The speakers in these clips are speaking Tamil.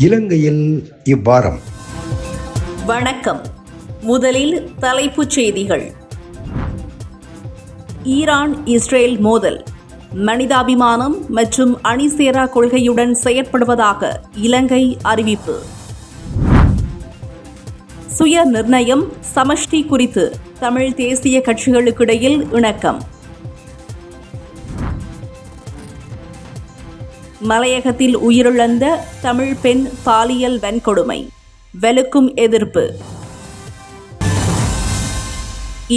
இலங்கையில் இவ்வாரம். வணக்கம். முதலில் தலைப்புச் செய்திகள். ஈரான் இஸ்ரேல் மோதல், மனிதாபிமானம் மற்றும் அணிசேரா கொள்கையுடன் செயற்படுவதாக இலங்கை அறிவிப்பு. சுய நிர்ணயம் சமஷ்டி குறித்து தமிழ் தேசிய கட்சிகளுக்கிடையில் இணக்கம். மலையகத்தில் உயிரிழந்த தமிழ் பெண் பாலியல் வன்கொடுமை, வெளுக்கும் எதிர்ப்பு.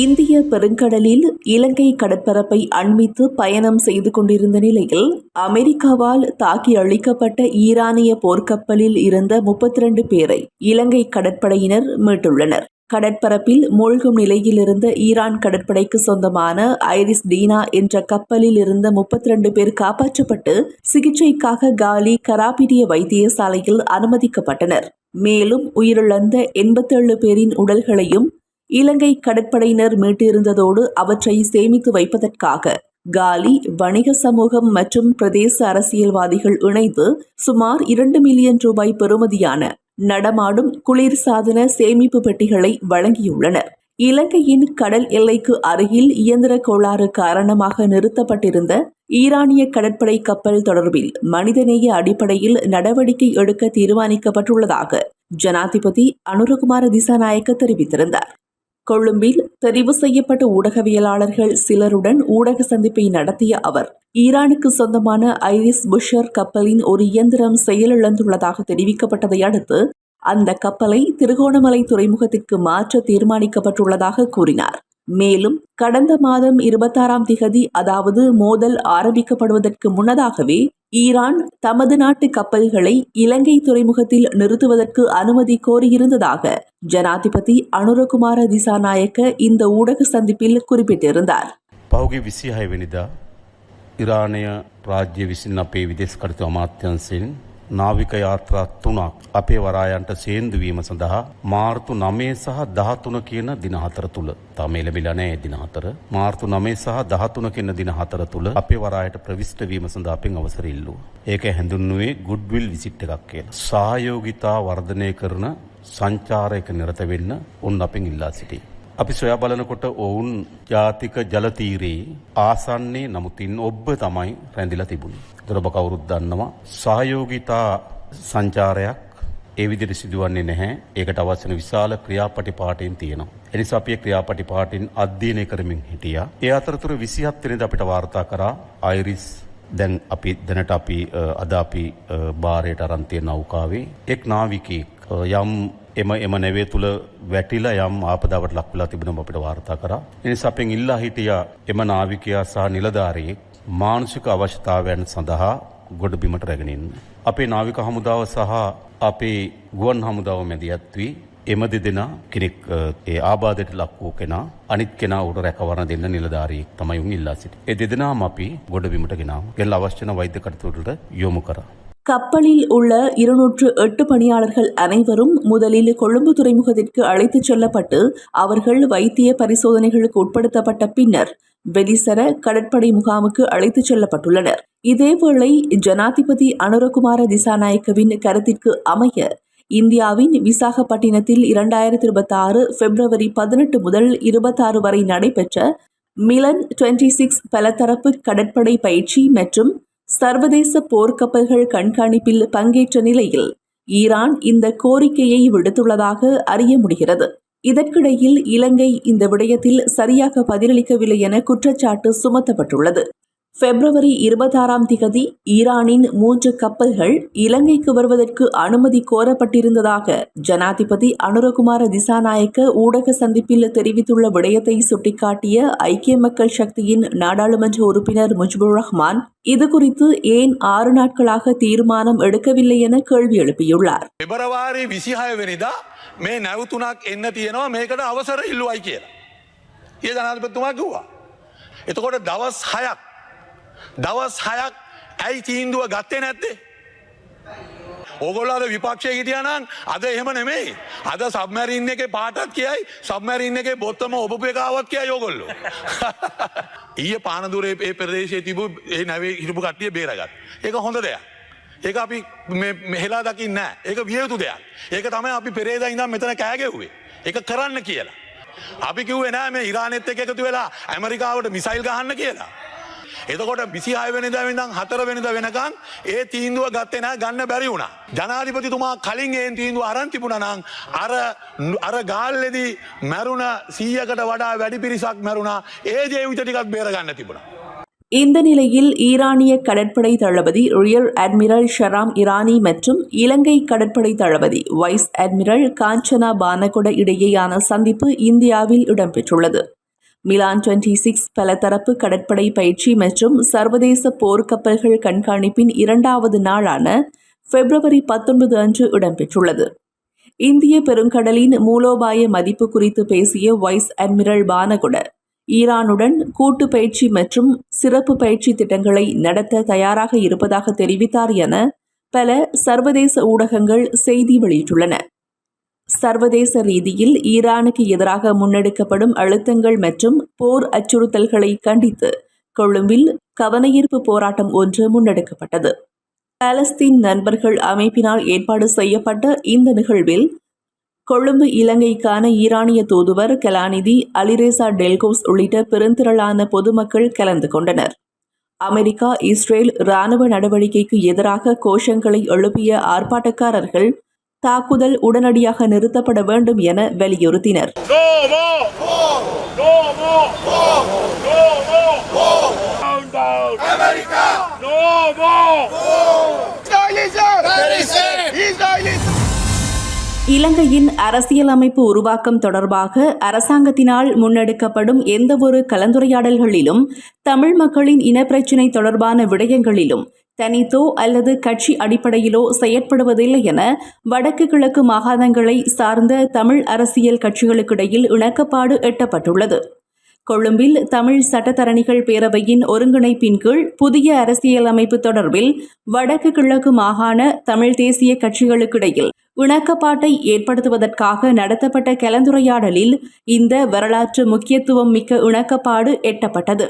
இந்திய பெருங்கடலில் இலங்கை கடற்பரப்பை அண்மித்து பயணம் செய்து கொண்டிருந்த நிலையில் அமெரிக்காவால் தாக்கி அழிக்கப்பட்ட ஈரானிய போர்க்கப்பலில் இருந்த 32 பேரை இலங்கை கடற்படையினர் மீட்டுள்ளனர். கடற்பரப்பில் மூழ்கும் நிலையில் இருந்த ஈரான் கடற்படைக்கு சொந்தமான ஐரிஸ் டீனா என்ற கப்பலில் இருந்த 32 பேர் காப்பாற்றப்பட்டு சிகிச்சைக்காக காலி கராபிடிய வைத்தியசாலையில் அனுமதிக்கப்பட்டனர். மேலும் உயிரிழந்த 87 பேரின் உடல்களையும் இலங்கை கடற்படையினர் மீட்டிருந்ததோடு அவற்றை சேமித்து வைப்பதற்காக காலி வணிக சமூகம் மற்றும் பிரதேச அரசியல்வாதிகள் இணைந்து சுமார் 2 மில்லியன் ரூபாய் பெறுமதியான நடமாடும் குளிர்சாதன சேமிப்பு பெட்டிகளை வழங்கியுள்ளனர். இலங்கையின் கடல் எல்லைக்கு அருகில் இயந்திர கோளாறு காரணமாக நிறுத்தப்பட்டிருந்த ஈரானிய கடற்படை கப்பல் தொடர்பில் மனிதநேய அடிப்படையில் நடவடிக்கை எடுக்க தீர்மானிக்கப்பட்டுள்ளதாக ஜனாதிபதி அனுரகுமார திசாநாயக்க தெரிவித்திருந்தார். கொழும்பில் தெரிவு செய்யப்பட்ட ஊடகவியலாளர்கள் சிலருடன் ஊடக சந்திப்பை நடத்திய அவர், ஈரானுக்கு சொந்தமான ஐரிஸ் புஷர் கப்பலின் ஒரு இயந்திரம் செயலிழந்துள்ளதாக தெரிவிக்கப்பட்டதை அடுத்து அந்த கப்பலை திருகோணமலை துறைமுகத்திற்கு மாற்ற தீர்மானிக்கப்பட்டுள்ளதாக கூறினார். மேலும் கடந்த மாதம் 26ஆம் திகதி, அதாவது மோதல் ஆரம்பிக்கப்படுவதற்கு முன்னதாகவே ஈரான் தமது நாட்டு கப்பல்களை இலங்கை துறைமுகத்தில் நிறுத்துவதற்கு அனுமதி கோரியிருந்ததாக ஜனாதிபதி அனுரகுமார திசாநாயக்க இந்த ஊடக சந்திப்பில் குறிப்பிட்டிருந்தார். පහුගිය 26 වෙනිදා ඉරානය රාජ්‍ය විසින් අපේ විදේශ කටයුතු අමාත්‍යාංශයෙන් නාවික යාත්‍රා 3ක් අපේ වරායන්ට සේන්දු වීම සඳහා මාර්තු 9 සහ 13 කියන දින හතර තුල, තාම ලැබිලා නැහැ දින හතර, මාර්තු 9 සහ 13 කියන දින හතර තුල අපේ වරායට ප්‍රවිෂ්ඨ වීම සඳහා අපෙන් අවසර ඉල්ලුවා. ඒක හැඳින්වුවේ ගුඩ්විල් විසිට් එකක් කියලා. සහයෝගිතා වර්ධනය කරන සංචාරයක නිරත වෙන්න උන් අපෙන් ඉල්ලා සිටී. අපි සොයා බලනකොට ඔවුන් ජාතික ජල තීරයේ ආසන්නයේ නමුත් ඔබ තමයි රැඳිලා තිබුණේ. ඒතර ඔබ කවුරුත් දන්නවා සහයෝගිතා සංචාරයක් ඒ විදිහට සිදුවන්නේ නැහැ. ඒකට අවශ්‍ය විශාල ක්‍රියාපටිපාටින් තියෙනවා. ඒ නිසා අපි ක්‍රියාපටිපාටින් අධ්‍යයනය කරමින් හිටියා. ඒ අතරතුර 27 වෙනිදා අපිට වාර්තා කරා අයිරිස් දැන් අපි දැනට අපි අද අපි බාරයට අරන් තියෙන නෞකාවේ එක් නාවිකයෙක් යම් එම නැවේ තුල වැටිලා යම් ආපදාවට ලක් වෙලා තිබෙනවා අපිට වාර්තා කරා. ඒ නිසා අපෙන් ඉල්ලා හිටියා එම නාවිකයා සහ නිලධාරියෙක් මානසික අවශ්‍යතාවයන් සඳහා ගොඩ බිමට රැගෙන එන්න. අපේ නාවික හමුදාව සහ අපේ ගුවන් හමුදාව මැදිහත් වී එම දෙදෙනා කෙනෙක් ඒ ආබාධයට ලක් වූ කෙනා අනිත් කෙනා උඩ රැකවරණ දෙන්න නිලධාරියෙක් තමයි උන් ඉල්ලා සිටියේ. ඒ දෙදෙනාම අපි ගොඩ බිමට ගෙනාවා. ගෙල්ල අවශ්‍ය කරන වෛද්‍ය කටයුතුවලට යොමු කරා. கப்பலில் உள்ள 208 பணியாளர்கள் அனைவரும் முதலில் கொழும்பு துறைமுகத்திற்கு அழைத்துச் செல்லப்பட்டு அவர்கள் வைத்திய பரிசோதனைகளுக்கு உட்படுத்தப்பட்ட பின்னர் வெலிசர கடற்படை முகாமுக்கு அழைத்துச் செல்லப்பட்டுள்ளனர். இதேவேளை ஜனாதிபதி அனுரகுமார திசாநாயக்கவின் கருத்திற்கு அமைய இந்தியாவின் விசாகப்பட்டினத்தில் 2026 பிப்ரவரி 18 முதல் 26 வரை நடைபெற்ற மிலன் 26 பலதரப்பு கடற்படை பயிற்சி மற்றும் சர்வதேச போர்க்கப்பல்கள் கண்காணிப்பில் பங்கேற்ற நிலையில் ஈரான் இந்த கோரிக்கையை விடுத்துள்ளதாக அறிய முடிகிறது. இதற்கிடையில் இலங்கை இந்த விடயத்தில் சரியாக பதிலளிக்கவில்லை என குற்றச்சாட்டு சுமத்தப்பட்டுள்ளது. பிப்ரவரி 26ஆம் திகதி ஈரானின் 3 கப்பல்கள் இலங்கைக்கு வருவதற்கு அனுமதி கோரப்பட்டிருந்ததாக ஜனாதிபதி அனுரகுமார திசாநாயக்க ஊடக சந்திப்பில் தெரிவித்துள்ள விடயத்தை சுட்டிக்காட்டிய ஐக்கிய மக்கள் சக்தியின் நாடாளுமன்ற உறுப்பினர் முஜிபுர் ரஹ்மான் இதுகுறித்து ஏன் 6 நாட்களாக தீர்மானம் எடுக்கவில்லை என கேள்வி எழுப்பியுள்ளார். பிப்ரவரி 26 වෙනිදා මේ නැවතුණක් එන්න තියෙනවා, මේකට අවසර ඉල්ලුවයි කියලා. ඒ ජනාධිපතිතුමා කිව්වා. එතකොට දවස් 6ක් ඇයි තීන්දුව ගත්තේ නැත්තේ? ඕගොල්ලෝ අද විපක්ෂයේ හිටියා නම් අද එහෙම නෙමෙයි. අද සබ්මැරින් එකේ පාටක් කියයි, සබ්මැරින් එකේ බොත්තම ඔබපු එකවත් කියයි ඕගොල්ලෝ. ඊයේ පානදුරේ මේ ප්‍රදේශයේ තිබු ඒ නැවේ හිටපු කට්ටිය බේරගත්තා. ඒක හොඳ දෙයක්. ඒක අපි මෙහෙලා දකින්නේ නැහැ. ඒක විය යුතු දෙයක්. ඒක තමයි අපි පෙරේදා ඉඳන් මෙතන කෑගෙව්වේ. ඒක කරන්න කියලා. අපි කිව්වේ නෑ මේ ඉරානෙත් එක්ක එකතු වෙලා ඇමරිකාවට මිසයිල් ගහන්න කියලා. එතකොට 26 වෙනිදා ඉඳන් 4 වෙනිදා වෙනකන් ඒ තීන්දුව ගත්තේ නෑ, ගන්න බැරි වුණා. ජනාධිපතිතුමා කලින් ඒ තීන්දුව අරන් තිබුණා නම් අර ගාල්ලේදී මැරුණ 100කට වඩා වැඩි පිරිසක් මැරුණා. ඒ ජීවිත ටිකත් බේර ගන්න තිබුණා. இந்த நிலையில் ஈரானிய கடற்படை தளபதி ரியர் அட்மிரல் ஷராம் இரானி மற்றும் இலங்கை கடற்படை தளபதி வைஸ் அட்மிரல் காஞ்சனா பானகொட இடையேயான சந்திப்பு இந்தியாவில் இடம்பெற்றுள்ளது. மிலான் 26 பலதரப்பு கடற்படை பயிற்சி மற்றும் சர்வதேச போர்க்கப்பல்கள் கண்காணிப்பின் 2வது நாளான பிப்ரவரி 19 அன்று இடம்பெற்றுள்ளது. இந்திய பெருங்கடலின் மூலோபாய மதிப்பு குறித்து பேசிய வைஸ் அட்மிரல் பானகொட, ஈரானுடன் கூட்டு பயிற்சி மற்றும் சிறப்பு பயிற்சி திட்டங்களை நடத்த தயாராக இருப்பதாக தெரிவித்தார் என பல சர்வதேச ஊடகங்கள் செய்தி வெளியிட்டுள்ளன. சர்வதேச ரீதியில் ஈரானுக்கு எதிராக முன்னெடுக்கப்படும் அழுத்தங்கள் மற்றும் போர் அச்சுறுத்தல்களை கண்டித்து கொழும்பில் கவனஈர்ப்பு போராட்டம் ஒன்று முன்னெடுக்கப்பட்டது. பாலஸ்தீன் நண்பர்கள் அமைப்பினால் ஏற்பாடு செய்யப்பட்ட இந்த நிகழ்வில் கொழும்பு இலங்கைக்கான ஈரானிய தூதுவர் கலாநிதி அலிரேசா டெல்கோஸ் உள்ளிட்ட பெருந்திரளான பொதுமக்கள் கலந்து கொண்டனர். அமெரிக்கா இஸ்ரேல் இராணுவ நடவடிக்கைக்கு எதிராக கோஷங்களை எழுப்பிய ஆர்ப்பாட்டக்காரர்கள் தாக்குதல் உடனடியாக நிறுத்தப்பட வேண்டும் என வலியுறுத்தினர். இலங்கையின் அரசியலமைப்பு உருவாக்கம் தொடர்பாக அரசாங்கத்தினால் முன்னெடுக்கப்படும் எந்தவொரு கலந்துரையாடல்களிலும் தமிழ் மக்களின் இனப்பிரச்சினை தொடர்பான விடயங்களிலும் தனித்தோ அல்லது கட்சி அடிப்படையிலோ செயற்படுவதில்லை என வடக்கு கிழக்கு மாகாணங்களை சார்ந்த தமிழ் அரசியல் கட்சிகளுக்கிடையில் இணக்கப்பாடு எட்டப்பட்டுள்ளது. கொழும்பில் தமிழ் சட்டத்தரணிகள் பேரவையின் ஒருங்கிணைப்பின் கீழ் புதிய அரசியலமைப்பு தொடர்பில் வடக்கு கிழக்கு மாகாண தமிழ் தேசிய கட்சிகளுக்கிடையில் இணக்கப்பாட்டை ஏற்படுத்துவதற்காக நடத்தப்பட்ட கலந்துரையாடலில் இந்த வரலாற்று முக்கியத்துவம் மிக்க இணக்கப்பாடு எட்டப்பட்டது.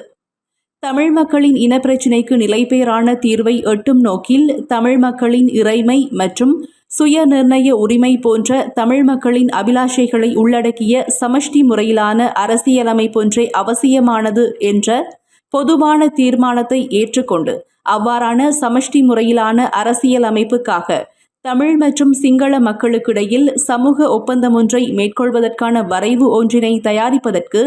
தமிழ் மக்களின் இனப்பிரச்சினைக்கு நிலைபெயரான தீர்வை எட்டும் நோக்கில் தமிழ் மக்களின் இறைமை மற்றும் சுய நிர்ணய உரிமை போன்ற தமிழ் மக்களின் அபிலாஷைகளை உள்ளடக்கிய சமஷ்டி முறையிலான அரசியலமைப்பொன்றே அவசியமானது என்ற பொதுவான தீர்மானத்தை ஏற்றுக்கொண்டு அவ்வாறான சமஷ்டி முறையிலான அரசியலமைப்புக்காக தமிழ் மற்றும் சிங்கள மக்களுக்கிடையில் சமூக ஒப்பந்தம் ஒன்றை மேற்கொள்வதற்கான வரைவு ஒன்றினை தயாரிப்பதற்கு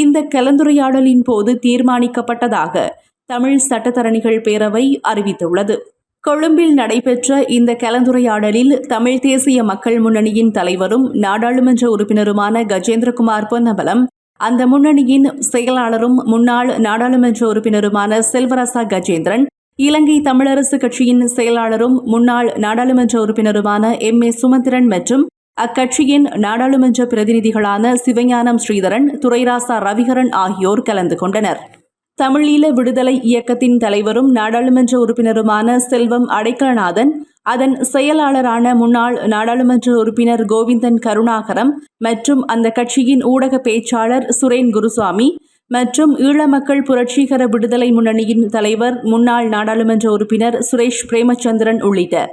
இந்த கலந்துரையாடலின் போது தீர்மானிக்கப்பட்டதாக தமிழ் சட்டத்தரணிகள் பேரவை அறிவித்துள்ளது. கொழும்பில் நடைபெற்ற இந்த கலந்துரையாடலில் தமிழ் தேசிய மக்கள் முன்னணியின் தலைவரும் நாடாளுமன்ற உறுப்பினருமான கஜேந்திரகுமார் பொன்னம்பலம், அந்த முன்னணியின் செயலாளரும் முன்னாள் நாடாளுமன்ற உறுப்பினருமான செல்வராசா கஜேந்திரன், இலங்கை தமிழரசு கட்சியின் செயலாளரும் முன்னாள் நாடாளுமன்ற உறுப்பினருமான MA சுமந்திரன் மற்றும் அக்கட்சியின் நாடாளுமன்ற பிரதிநிதிகளான சிவஞானம் ஸ்ரீதரன், துரைராசா ரவிகரன் ஆகியோர் கலந்து கொண்டனர். தமிழீழ விடுதலை இயக்கத்தின் தலைவரும் நாடாளுமன்ற உறுப்பினருமான செல்வம் அடைக்கலநாதன், அதன் செயலாளரான முன்னாள் நாடாளுமன்ற உறுப்பினர் கோவிந்தன் கருணாகரம் மற்றும் அந்த கட்சியின் ஊடக பேச்சாளர் சுரேன் குருசாமி மற்றும் ஈழ மக்கள் புரட்சிகர விடுதலை முன்னணியின் தலைவர் முன்னாள் நாடாளுமன்ற உறுப்பினர் சுரேஷ் பிரேமச்சந்திரன் உள்ளிட்ட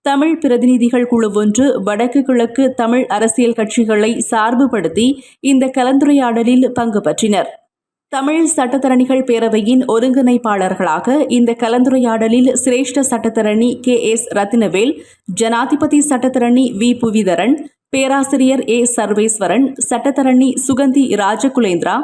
தமிழ் பிரதிநிதிகள் குழு ஒன்று வடக்கு கிழக்கு தமிழ் அரசியல் கட்சிகளை சார்புபடுத்தி இந்த கலந்துரையாடலில் பங்கு பற்றினர். தமிழ் சட்டத்தரணிகள் பேரவையின் ஒருங்கிணைப்பாளர்களாக இந்த கலந்துரையாடலில் சிரேஷ்ட சட்டத்தரணி KS ரத்தினவேல், ஜனாதிபதி சட்டத்தரணி V புவிதரன், பேராசிரியர் A சர்வேஸ்வரன், சட்டத்தரணி சுகந்தி ராஜகுலேந்திரா,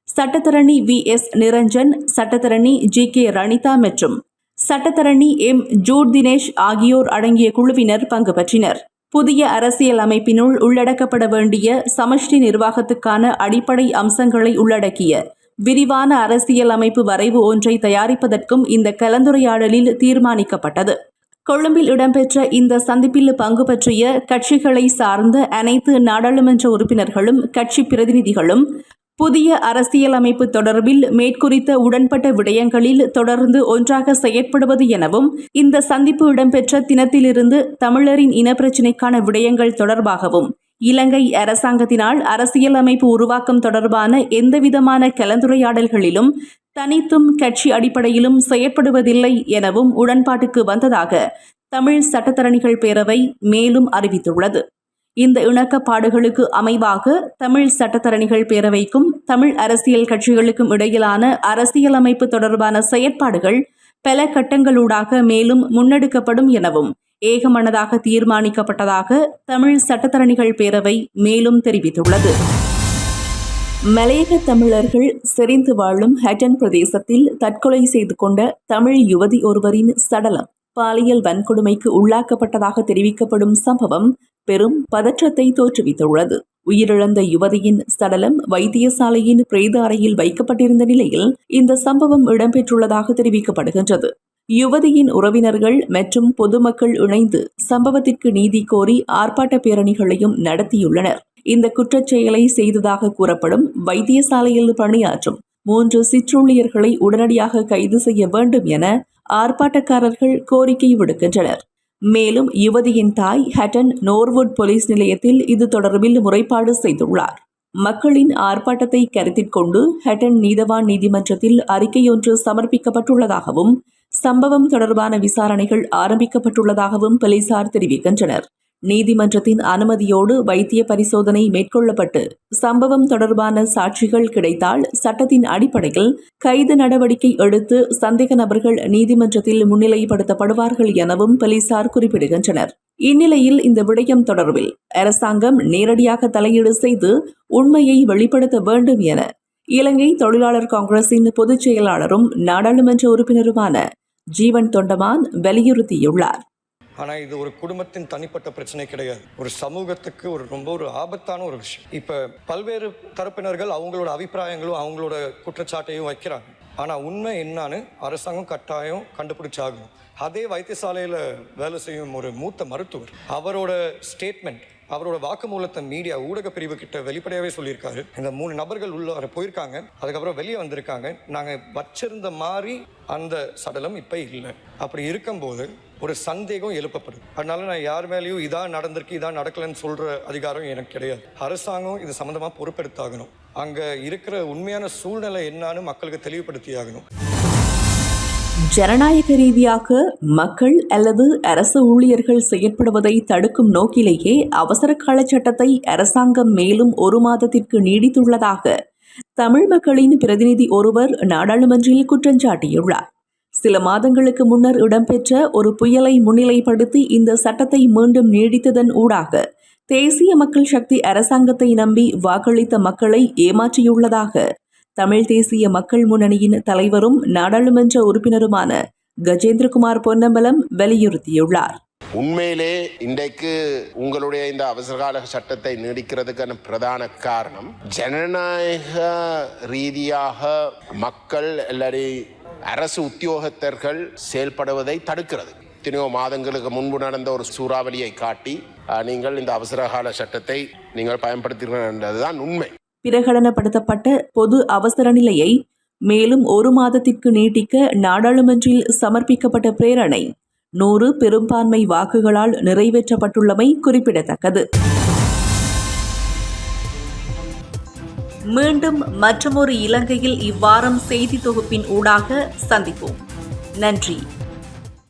சட்டத்தரணி VS நிரஞ்சன், சட்டத்தரணி GK ரணிதா மற்றும் சட்டத்தரணி M ஜூட் தினேஷ் ஆகியோர் அடங்கிய குழுவினர் பங்கு பற்றினர். புதிய அரசியல் அமைப்பினுள் உள்ளடக்கப்பட வேண்டிய சமஷ்டி நிர்வாகத்துக்கான அடிப்படை அம்சங்களை உள்ளடக்கிய விரிவான அரசியல் அமைப்பு வரைவு ஒன்றை தயாரிப்பதற்கும் இந்த கலந்துரையாடலில் தீர்மானிக்கப்பட்டது. கொழும்பில் இடம்பெற்ற இந்த சந்திப்பில் பங்கு பற்றிய கட்சிகளை சார்ந்த அனைத்து நாடாளுமன்ற உறுப்பினர்களும் கட்சி பிரதிநிதிகளும் புதிய அரசியலமைப்பு தொடர்பில் மேற்குறித்த உடன்பட்ட விடயங்களில் தொடர்ந்து ஒன்றாக செயற்படுவது எனவும், இந்த சந்திப்பு இடம்பெற்ற தினத்திலிருந்து தமிழரின் இனப்பிரச்சினைக்கான விடயங்கள் தொடர்பாகவும் இலங்கை அரசாங்கத்தினால் அரசியலமைப்பு உருவாக்கம் தொடர்பான எந்தவிதமான கலந்துரையாடல்களிலும் தனித்தும் கட்சி அடிப்படையிலும் செயற்படுவதில்லை எனவும் உடன்பாட்டுக்கு வந்ததாக தமிழ் சட்டத்தரணிகள் பேரவை மேலும் அறிவித்துள்ளது. இந்த இணக்கப்பாடுகளுக்கு அமைவாக தமிழ் சட்டத்தரணிகள் பேரவைக்கும் தமிழ் அரசியல் கட்சிகளுக்கும் இடையிலான அரசியலமைப்பு தொடர்பான செயற்பாடுகள் பல கட்டங்களூடாக மேலும் முன்னெடுக்கப்படும் எனவும் ஏகமனதாக தீர்மானிக்கப்பட்டதாக தமிழ் சட்டத்தரணிகள் பேரவை மேலும் தெரிவித்துள்ளது. மலையக தமிழர்கள் செறிந்து வாழும் ஹட்டன் பிரதேசத்தில் தற்கொலை செய்து கொண்ட தமிழ் யுவதி ஒருவரின் சடலம் பாலியல் வன்கொடுமைக்கு உள்ளாக்கப்பட்டதாக தெரிவிக்கப்படும் சம்பவம் பெரும் பதற்றத்தை தோற்றுவித்துள்ளது. உயிரிழந்த யுவதியின் சடலம் வைத்தியசாலையின் பிரேத அறையில் வைக்கப்பட்டிருந்த நிலையில் இந்த சம்பவம் இடம்பெற்றுள்ளதாக தெரிவிக்கப்படுகின்றது. யுவதியின் உறவினர்கள் மற்றும் பொதுமக்கள் இணைந்து சம்பவத்திற்கு நீதி கோரி ஆர்ப்பாட்ட பேரணிகளையும் நடத்தியுள்ளனர். இந்த குற்றச்செயலை செய்ததாக கூறப்படும் வைத்தியசாலையில் பணியாற்றும் 3 சிற்றூழியர்களை உடனடியாக கைது செய்ய வேண்டும் என ஆர்ப்பாட்டக்காரர்கள் கோரிக்கை விடுக்கின்றனர். மேலும் யுவதியின் தாய் ஹட்டன் நோர்வுட் போலீஸ் நிலையத்தில் இது தொடர்பில் முறைப்பாடு செய்துள்ளார். மக்களின் ஆர்ப்பாட்டத்தை கருத்தில் கொண்டு ஹட்டன் நீதவான் நீதிமன்றத்தில் அறிக்கையொன்று சமர்ப்பிக்கப்பட்டுள்ளதாகவும் சம்பவம் தொடர்பான விசாரணைகள் ஆரம்பிக்கப்பட்டுள்ளதாகவும் போலீசார் தெரிவிக்கின்றனர். நீதிமன்றத்தின் அனுமதியோடு வைத்திய பரிசோதனை மேற்கொள்ளப்பட்டு சம்பவம் தொடர்பான சாட்சிகள் கிடைத்தால் சட்டத்தின் அடிப்படையில் கைது நடவடிக்கை எடுத்து சந்தேக நபர்கள் நீதிமன்றத்தில் முன்னிலைப்படுத்தப்படுவார்கள் எனவும் போலீசார் குறிப்பிடுகின்றனர். இந்நிலையில் இந்த விடயம் தொடர்பில் அரசாங்கம் நேரடியாக தலையீடு செய்து உண்மையை வெளிப்படுத்த வேண்டும் என இலங்கை தொழிலாளர் காங்கிரசின் பொதுச் செயலாளரும் நாடாளுமன்ற உறுப்பினருமான ஜீவன் தொண்டமான் வலியுறுத்தியுள்ளார். ஆனால் இது ஒரு குடும்பத்தின் தனிப்பட்ட பிரச்சனை கிடையாது. ஒரு சமூகத்துக்கு ரொம்ப ஆபத்தான ஒரு விஷயம். இப்போ பல்வேறு தரப்பினர்கள் அவங்களோட அபிப்பிராயங்களும் அவங்களோட குற்றச்சாட்டையும் வைக்கிறாங்க. ஆனால் உண்மை என்னன்னு அரசாங்கம் கட்டாயம் கண்டுபிடிச்சாகணும். அதே வைத்தியசாலையில் வேலை செய்யும் ஒரு மூத்த மருத்துவர் அவரோட ஸ்டேட்மெண்ட், அவரோட வாக்குமூலத்தை மீடியா ஊடக பிரிவு கிட்ட வெளிப்படையாவே சொல்லியிருக்காரு. இந்த 3 நபர்கள் உள்ள போயிருக்காங்க, அதுக்கப்புறம் வெளியே வந்திருக்காங்க. நாங்கள் வச்சிருந்த மாதிரி அந்த சடலம் இப்போ இல்லை. அப்படி இருக்கும்போது ஒரு சந்தேகம் எழுப்பப்படுது. அதனால நான் யார் மேலேயும் இதான் நடந்திருக்கு இதான் நடக்கலன்னு சொல்ற அதிகாரம் எனக்கு கிடையாது. அரசாங்கம் இது சம்பந்தமா பொறுப்பெடுத்தாகணும். அங்க இருக்கிற உண்மையான சூழ்நிலை என்னன்னு மக்களுக்கு தெளிவுபடுத்தி ஆகணும். ஜனநாயக ரீதியாக மக்கள் அல்லது அரசு ஊழியர்கள் செயற்படுவதை தடுக்கும் நோக்கிலேயே அவசர கால சட்டத்தை அரசாங்கம் மேலும் 1 மாதத்திற்கு நீடித்துள்ளதாக தமிழ் மக்களின் பிரதிநிதி ஒருவர் நாடாளுமன்றில் குற்றஞ்சாட்டியுள்ளார். சில மாதங்களுக்கு முன்னர் இடம்பெற்ற ஒரு புயலை முன்னிலைப்படுத்தி இந்த சட்டத்தை மீண்டும் நீடித்ததன் ஊடாக தேசிய மக்கள் சக்தி அரசாங்கத்தை நம்பி வாக்களித்த மக்களை ஏமாற்றியுள்ளதாக தமிழ் தேசிய மக்கள் முன்னணியின் தலைவரும் நாடாளுமன்ற உறுப்பினருமான கஜேந்திரகுமார் பொன்னம்பலம் வலியுறுத்தியுள்ளார். உண்மையிலே இன்றைக்கு உங்களுடைய இந்த அவசரகால சட்டத்தை நீடிக்கிறதுக்கான பிரதான காரணம் ஜனநாயக ரீதியாக மக்கள் எல்லாரும் அரசு உத்தியோகத்தர்கள் செயல்படுவதை தடுக்கிறது. எத்தனையோ மாதங்களுக்கு முன்பு நடந்த ஒரு சூறாவளியை காட்டி நீங்கள் இந்த அவசரகால சட்டத்தை நீங்கள் பயன்படுத்துகிறீர்கள் என்றதுதான் உண்மை. பிரகடனப்படுத்தப்பட்ட பொது அவசர நிலையை மேலும் 1 மாதத்திற்கு நீட்டிக்க நாடாளுமன்றில் சமர்ப்பிக்கப்பட்ட பிரேரணை 100 பெரும்பான்மை வாக்குகளால் நிறைவேற்றப்பட்டுள்ளமை குறிப்பிடத்தக்கது. மீண்டும் மற்றொரு இலங்கையில் இவ்வாரம் செய்தி தொகுப்பின் ஊடாக சந்திப்போம். நன்றி.